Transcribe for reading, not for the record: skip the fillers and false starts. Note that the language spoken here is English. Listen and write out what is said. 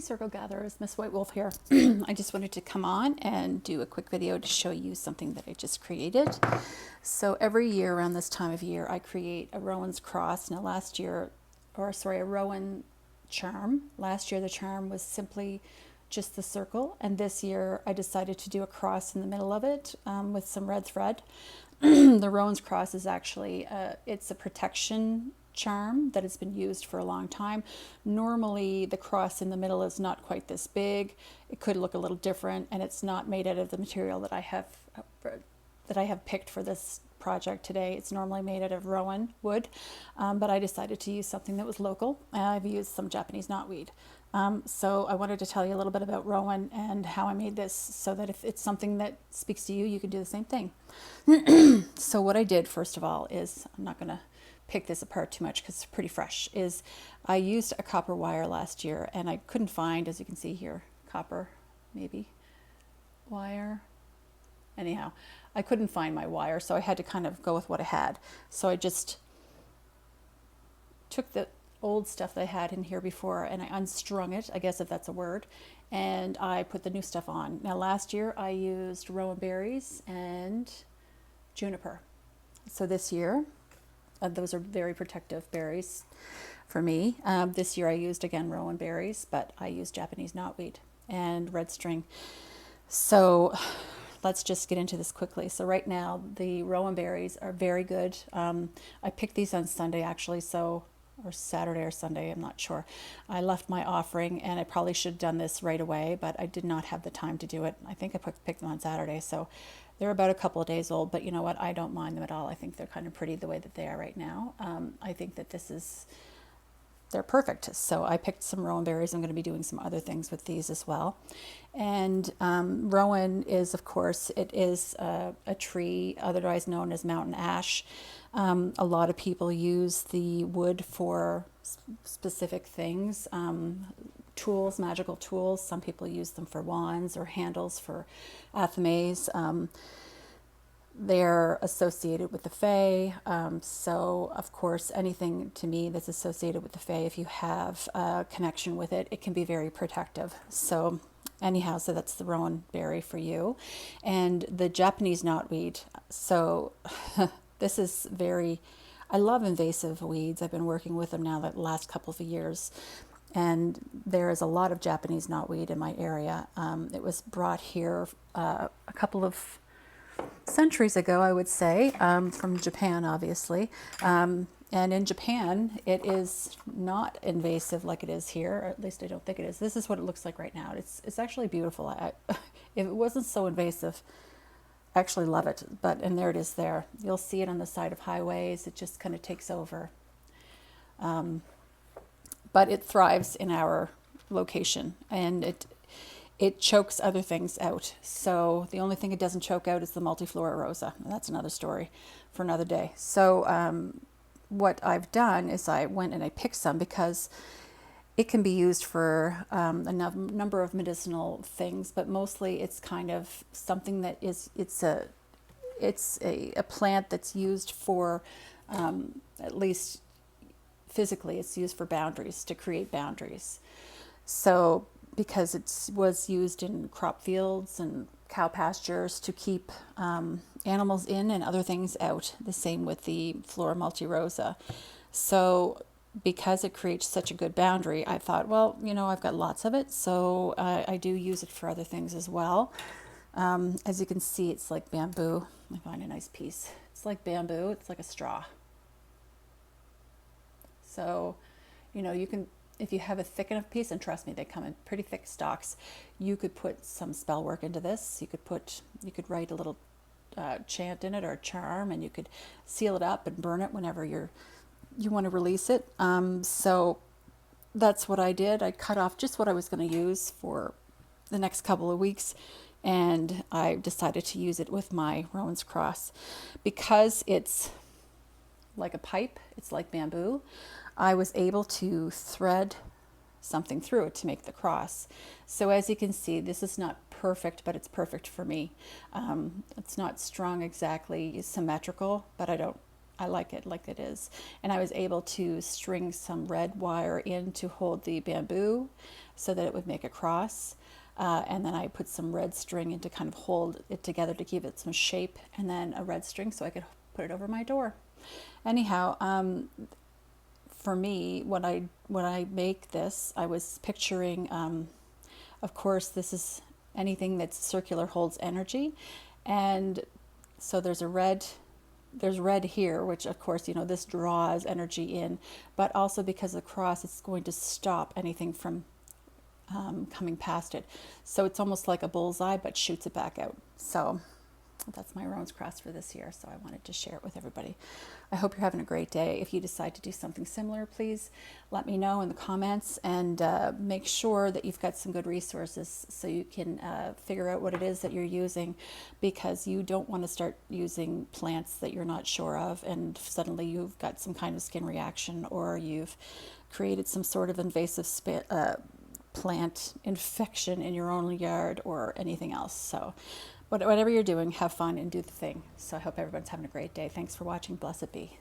Circle Gatherers, Miss White Wolf here. I just wanted to come on and do a quick video to show you something that I just created. So every year around this time of year, I create a Rowan's cross. Now a Rowan charm. Last year the charm was simply just the circle, and this year I decided to do a cross in the middle of it with some red thread. The Rowan's cross is actually, it's a protection charm that has been used for a long time. Normally the cross in the middle is not quite this big. It could look a little different, and it's not made out of the material that I have picked for this project today. It's normally made out of Rowan wood, but I decided to use something that was local. I've used some Japanese knotweed. So I wanted to tell you a little bit about Rowan and how I made this, so that if it's something that speaks to you, you can do the same thing. So what I did first of all is, I'm not going to pick this apart too much because it's pretty fresh, is I used a copper wire last year, and I couldn't find, as you can see here, copper maybe wire. Anyhow, I couldn't find my wire, so I had to kind of go with what I had. So I just took the old stuff that I had in here before, and I unstrung it, I guess if that's a word, and I put the new stuff on. Now last year I used rowan berries and juniper. So this year, those are very protective berries for me. This year I used, again, rowan berries, but I used Japanese knotweed and red string. So let's just get into this quickly. So right now the rowan berries are very good. I picked these on Sunday actually, or Saturday or Sunday, I'm not sure. I left my offering, and I probably should have done this right away, but I did not have the time to do it. I think I picked them on Saturday, so they're about a couple of days old, but you know what? I don't mind them at all. I think they're kind of pretty the way that they are right now. I think that they're perfect. So I picked some rowan berries. I'm going to be doing some other things with these as well. And rowan is, of course, it is a tree, otherwise known as mountain ash. A lot of people use the wood for specific things, tools, magical tools. Some people use them for wands or handles for athames. They're associated with the Fae, so of course anything to me that's associated with the Fae, if you have a connection with it, it can be very protective. So anyhow, so that's the rowan berry for you. And the Japanese knotweed, so this is I love invasive weeds. I've been working with them now the last couple of years, and there is a lot of Japanese knotweed in my area. It was brought here a couple of centuries ago, I would say, from Japan, obviously. And in Japan, it is not invasive like it is here, or at least I don't think it is. This is what it looks like right now. It's actually beautiful. If it wasn't so invasive, I actually love it. And there it is there. You'll see it on the side of highways. It just kind of takes over. But it thrives in our location, and it chokes other things out. So the only thing it doesn't choke out is the multiflora rosa. And that's another story for another day. So what I've done is I went and I picked some, because it can be used for a number of medicinal things, but mostly it's kind of something that it's a plant that's used for, at least physically, it's used for boundaries, to create boundaries. So because it was used in crop fields and cow pastures to keep animals in and other things out. The same with the Flora multirosa. So because it creates such a good boundary, I thought, well, you know, I've got lots of it, so I do use it for other things as well. As you can see, it's like bamboo. I find a nice piece. It's like bamboo. It's like a straw. So, you know, you can, if you have a thick enough piece, and trust me, they come in pretty thick stalks, you could put some spell work into this. You could write a little chant in it, or a charm, and you could seal it up and burn it whenever you want to release it. So that's what I did. I cut off just what I was going to use for the next couple of weeks, and I decided to use it with my Rowan's cross. Because it's like a pipe, it's like bamboo, I was able to thread something through it to make the cross. So as you can see, this is not perfect, but it's perfect for me. It's not strong exactly symmetrical, but I like it like it is. And I was able to string some red wire in to hold the bamboo so that it would make a cross. And then I put some red string in to kind of hold it together to give it some shape, and then a red string so I could put it over my door. Anyhow, for me, when I make this, I was picturing, of course, this is anything that's circular holds energy, and so there's red here, which of course, you know, this draws energy in, but also because of the cross, it's going to stop anything from coming past it. So it's almost like a bullseye, but shoots it back out. So that's my Rowan's cross for this year. So I wanted to share it with everybody. I hope you're having a great day. If you decide to do something similar, please let me know in the comments, and make sure that you've got some good resources so you can figure out what it is that you're using, because you don't want to start using plants that you're not sure of and suddenly you've got some kind of skin reaction, or you've created some sort of invasive plant infection in your own yard or anything else. So whatever you're doing, have fun and do the thing. So I hope everyone's having a great day. Thanks for watching. Blessed be.